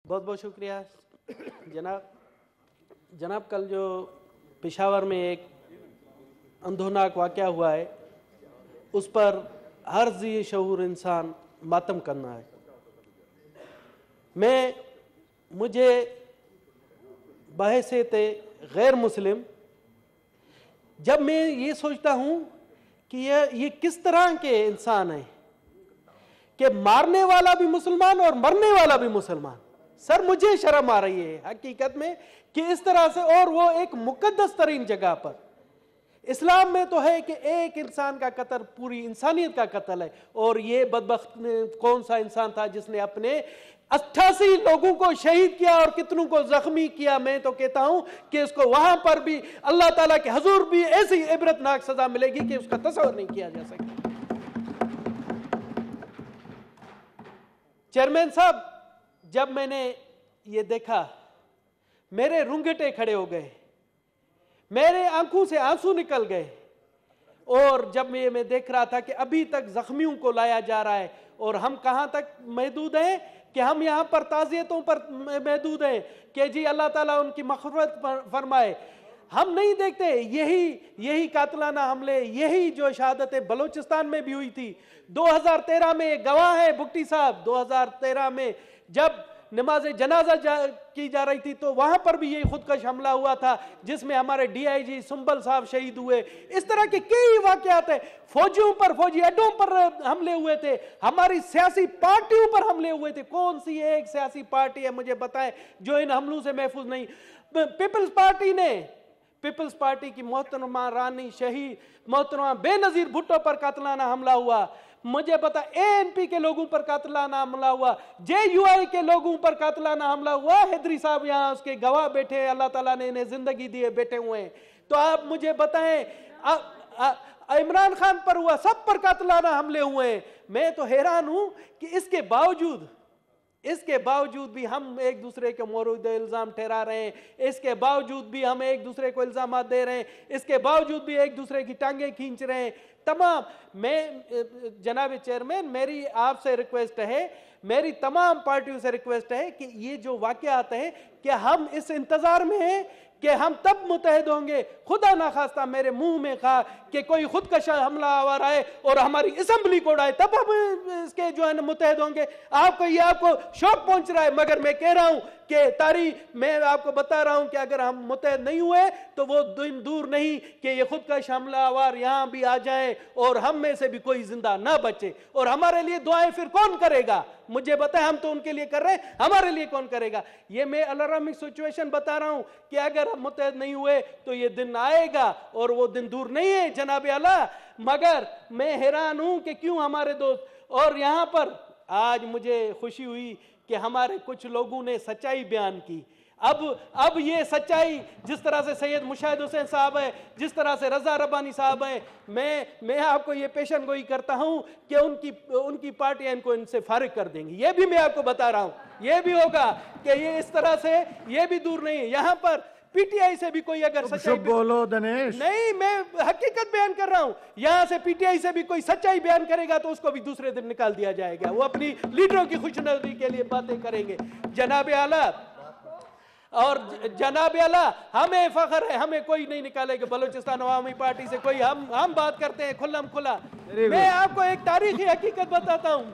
बहुत बहुत शुक्रिया जनाब। कल जो पेशावर में एक अंधोनाक वाक़या हुआ है, उस पर हर ज़ी शऊर इंसान मातम करना है। मुझे बहैसियत गैर मुस्लिम, जब मैं ये सोचता हूँ कि ये किस तरह के इंसान हैं कि मारने वाला भी मुसलमान और मरने वाला भी मुसलमान, सर मुझे शर्म आ रही है हकीकत में कि इस तरह से, और वो एक मुकद्दस तरीन जगह पर। इस्लाम में तो है कि एक इंसान का कत्ल पूरी इंसानियत का कत्ल है, और ये बदबख्त कौन सा इंसान था जिसने अपने 88 लोगों को शहीद किया और कितनों को जख्मी किया। मैं तो कहता हूं कि इसको वहां पर भी अल्लाह ताला के हुजूर भी ऐसी इबरतनाक सजा मिलेगी कि उसका तस्वर नहीं किया जा सकता। चेयरमैन साहब, जब मैंने ये देखा मेरे रुंगटे खड़े हो गए, मेरे आंखों से आंसू निकल गए। और जब मैं देख रहा था कि अभी तक जख्मियों को लाया जा रहा है, और हम कहां तक महदूद हैं कि हम यहां पर ताज़ियतों पर महदूद हैं कि जी अल्लाह ताला उनकी मग़फ़िरत फरमाए। हम नहीं देखते यही कातलाना हमले, यही जो शहादतें बलोचिस्तान में भी हुई थी। 2013 में गवाह है भुट्टी साहब, 2013 में जब नमाज जनाजा की जा रही थी तो वहां पर भी यही खुदकश हमला हुआ था, जिसमें हमारे DIG सुंबल साहब शहीद हुए। इस तरह के कई वाकयात है। फौजियों पर, फौजी अड्डों पर हमले हुए थे, हमारी सियासी पार्टियों पर हमले हुए थे। कौन सी एक सियासी पार्टी है मुझे बताएं जो इन हमलों से महफूज नहीं? पीपल्स पार्टी की मोहतरमा रानी शहीद, मोहतरमा बेनजीर भुट्टो पर कातलाना हमला हुआ। मुझे पता ANP के लोगों पर कातलाना हमला हुआ, JUI के लोगों पर कातलाना हमला हुआ। हैदरी साहब यहाँ उसके गवाह बैठे, अल्लाह ताला ने इन्हें जिंदगी दी है, बैठे हुए हैं। तो आप मुझे बताएं, इमरान खान पर हुआ, सब पर कातलाना हमले हुए हैं। मैं तो हैरान हूं कि इसके बावजूद भी हम एक दूसरे के मौरूद इल्जाम ठहरा रहे हैं, इसके बावजूद भी हम एक दूसरे को इल्जाम दे रहे हैं, इसके बावजूद भी एक दूसरे की टांगें खींच रहे हैं। तमाम, मैं जनाब चेयरमैन, मेरी आपसे रिक्वेस्ट है, मेरी तमाम पार्टियों से रिक्वेस्ट है कि ये जो वाकयात हैं कि हम इस इंतजार में हैं कि हम तब मुतहद होंगे, खुदा ना खास्ता मेरे मुंह में खा कि कोई खुदकश हमला आवर आए और हमारी असेंबली को उड़ाए, तब हम इसके जो है ना मुतहद होंगे। आपको शौक पहुंच रहा है, मगर मैं कह रहा हूं कि तारीख, मैं आपको बता रहा हूं कि अगर हम मुतहद नहीं हुए तो वो दिन दूर नहीं कि ये खुदकश हमला आवर यहां भी आ जाए और हम में से भी कोई जिंदा ना बचे। और हमारे लिए दुआएं फिर कौन करेगा? मुझे बताए, हम तो उनके लिए कर रहे हैं, हमारे लिए कौन करेगा? ये मैं अलार्मिंग सिचुएशन बता रहा हूं कि अगर हम मुतहद नहीं हुए तो ये दिन आएगा, और वो दिन दूर नहीं है जनाब आला। मगर मैं हैरान हूं कि क्यों हमारे दोस्त, और यहां पर आज मुझे खुशी हुई कि हमारे कुछ लोगों ने सच्चाई बयान की। अब ये सच्चाई, जिस तरह से सैयद मुशाहिद हुसैन साहब है, जिस तरह से रजा रब्बानी साहब है, मैं आपको ये पेशन गोई करता हूं कि उनकी पार्टियां इनसे फारिग कर देंगी। ये भी मैं आपको बता रहा हूं, ये भी होगा कि ये इस तरह से, ये भी दूर नहीं है। यहां पर PTI से भी कोई अगर सच्चाई बोलो दिनेश, नहीं, मैं हकीकत बयान कर रहा हूं। यहां से PTI से भी कोई सच्चाई बयान करेगा तो उसको भी दूसरे दिन निकाल दिया जाएगा। वो अपनी लीडरों की खुशनुदी के लिए बातें करेंगे। जनाब आला, और जनाब आला, हमें फख्र है, हमें कोई नहीं निकालेगा बलूचिस्तान अवामी पार्टी से कोई। हम बात करते हैं खुल्लम खुला। मैं आपको एक तारीखी हकीकत बताता हूं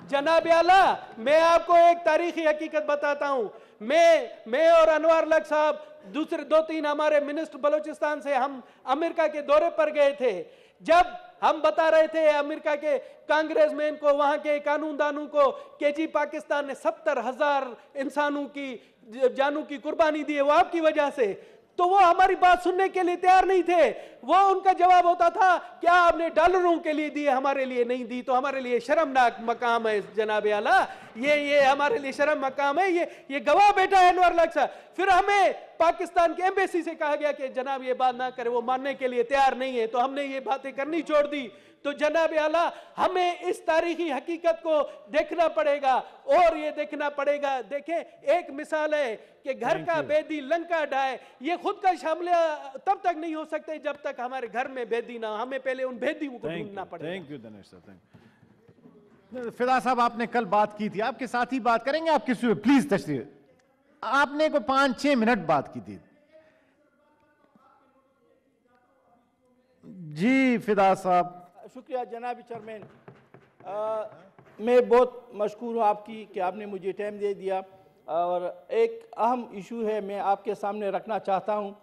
जनाब आला, मैं आपको एक तारीखी हकीकत बताता हूं। मैं और अनवर लक साहब, दूसरे 2-3 हमारे मिनिस्टर बलूचिस्तान से, हम अमेरिका के दौरे पर गए थे। जब हम बता रहे थे अमेरिका के कांग्रेसमैन को, वहां के कानूनदानों को कि जी पाकिस्तान ने 70,000 इंसानों की जानों की कुर्बानी दी है वो आपकी वजह से, तो वो हमारी बात सुनने के लिए तैयार नहीं थे। वो उनका जवाब होता था क्या आपने डॉलरों के लिए दी, हमारे लिए नहीं दी, तो हमारे लिए शर्मनाक मकाम है जनाब आला, ये हमारे लिए शर्म मकाम है। ये गवाह बैठा है अनवर लक साहब। फिर हमें पाकिस्तान की एम्बेसी से कहा गया कि जनाब ये बात ना करे, वो मानने के लिए तैयार नहीं है, तो हमने ये बातें करनी छोड़ दी। तो जनाब आला, हमें इस तारीखी हकीकत को देखना पड़ेगा, और ये देखना पड़ेगा। देखें, एक मिसाल है कि घर का बेदी लंका ढाए, ये खुद का हमला तब तक नहीं हो सकते जब तक हमारे घर में बेदी ना हो। हमें पहले उन बेदियों को ढूंढना पड़ेगा। Thank you Dinesh sir, thank you. फिदा साहब, आपने कल बात की थी, आपके साथ ही बात करेंगे, आप किसी प्लीज तशरीह, आपने को 5-6 मिनट बात की थी। जी फिदा साहब। शुक्रिया जनाब चेयरमैन, मैं बहुत मशकूर हूँ आपकी कि आपने मुझे टाइम दे दिया। और एक अहम इशू है मैं आपके सामने रखना चाहता हूँ।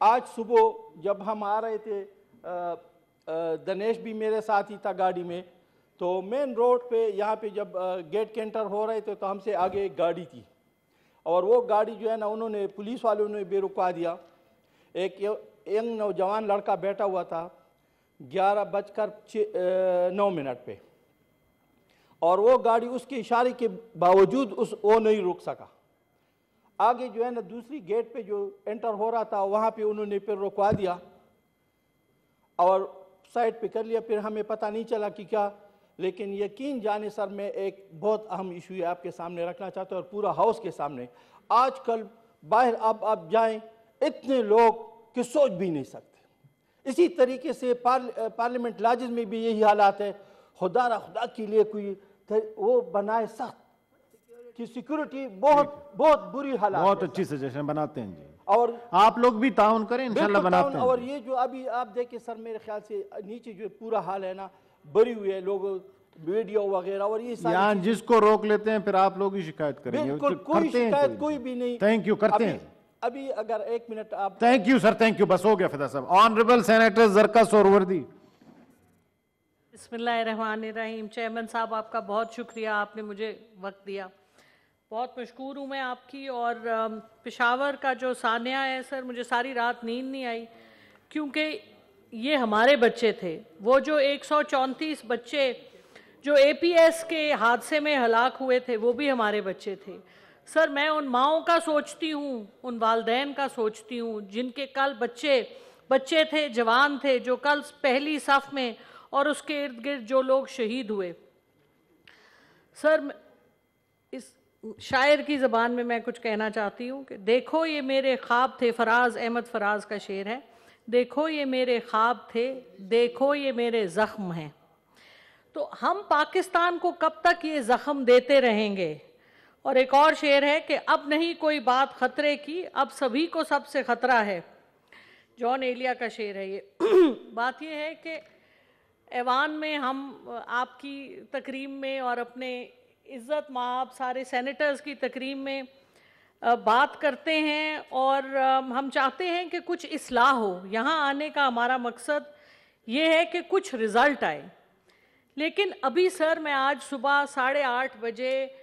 आज सुबह जब हम आ रहे थे, दिनेश भी मेरे साथ ही था गाड़ी में, तो मेन रोड पे यहाँ पे जब गेट के एंटर हो रहे थे तो हमसे आगे एक गाड़ी थी और वो गाड़ी जो है ना, उन्होंने पुलिस वालों ने भी रुकवा दिया। एक यंग नौजवान लड़का बैठा हुआ था 11:09 पे, और वो गाड़ी उसके इशारे के बावजूद वो नहीं रुक सका। आगे जो है ना दूसरी गेट पे जो एंटर हो रहा था वहाँ पे उन्होंने फिर रुकवा दिया और साइड पे कर लिया। फिर हमें पता नहीं चला कि क्या, लेकिन यकीन जाने सर मैं एक बहुत अहम इशू आपके सामने रखना चाहता हूँ और पूरा हाउस के सामने। आजकल बाहर आप जाएं, इतने लोग कि सोच भी नहीं सकते। इसी तरीके से पार्लियामेंट लाजिज में भी यही हालात है। खुदा के लिए कोई वो बनाए सख्त कि सिक्योरिटी बहुत बुरी हालात, बहुत अच्छी सजेशन बनाते हैं जी, और आप लोग भी ताउन करें, इंशाल्लाह बनाते हैं। और ये जो अभी आप देखें सर, मेरे ख्याल से नीचे जो पूरा हाल है ना, भरी हुई है, लोग वीडियो वगैरह और ये यहाँ जिसको रोक लेते हैं फिर आप लोग ही शिकायत करेंगे। बिल्कुल कोई शिकायत कोई भी नहीं। थैंक यू, करते हैं अभी अगर 1 मिनट आप। Thank you sir, thank you, बस हो गया फिदा साहब। ऑनरेबल सेनेटर जरकस और वर्दी। बिस्मिल्लाहिर्रहमानिर्रहीम। चेयरमैन साहब आपका बहुत शुक्रिया, आपने मुझे वक्त दिया, बहुत मशकूर हूँ मैं आपकी। और पेशावर का जो सानिया है सर, मुझे सारी रात नींद नहीं आई क्योंकि ये हमारे बच्चे थे। वो जो 134 बच्चे जो APS के हादसे में हलाक हुए थे वो भी हमारे बच्चे थे। सर मैं उन माओं का सोचती हूँ, उन वालदैन का सोचती हूँ जिनके कल बच्चे थे, जवान थे, जो कल पहली सफ में और उसके इर्द गिर्द जो लोग शहीद हुए। सर इस शायर की ज़बान में मैं कुछ कहना चाहती हूँ कि देखो ये मेरे ख्वाब थे, फराज अहमद फराज का शेर है। देखो ये मेरे ख्वाब थे, देखो ये मेरे ज़ख्म हैं। तो हम पाकिस्तान को कब तक ये ज़ख्म देते रहेंगे। और एक और शेर है कि अब नहीं कोई बात ख़तरे की, अब सभी को सबसे ख़तरा है। जॉन एलिया का शेर है ये। बात ये है कि ऐवान में हम आपकी तकरीम में और अपने इज़्ज़त माब सारे सेनेटर्स की तकरीम में बात करते हैं और हम चाहते हैं कि कुछ इस्लाह हो। यहाँ आने का हमारा मकसद ये है कि कुछ रिज़ल्ट आए। लेकिन अभी सर मैं आज सुबह 8:30 बजे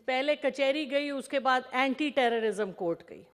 पहले कचहरी गई, उसके बाद एंटी टेररिज्म कोर्ट गई।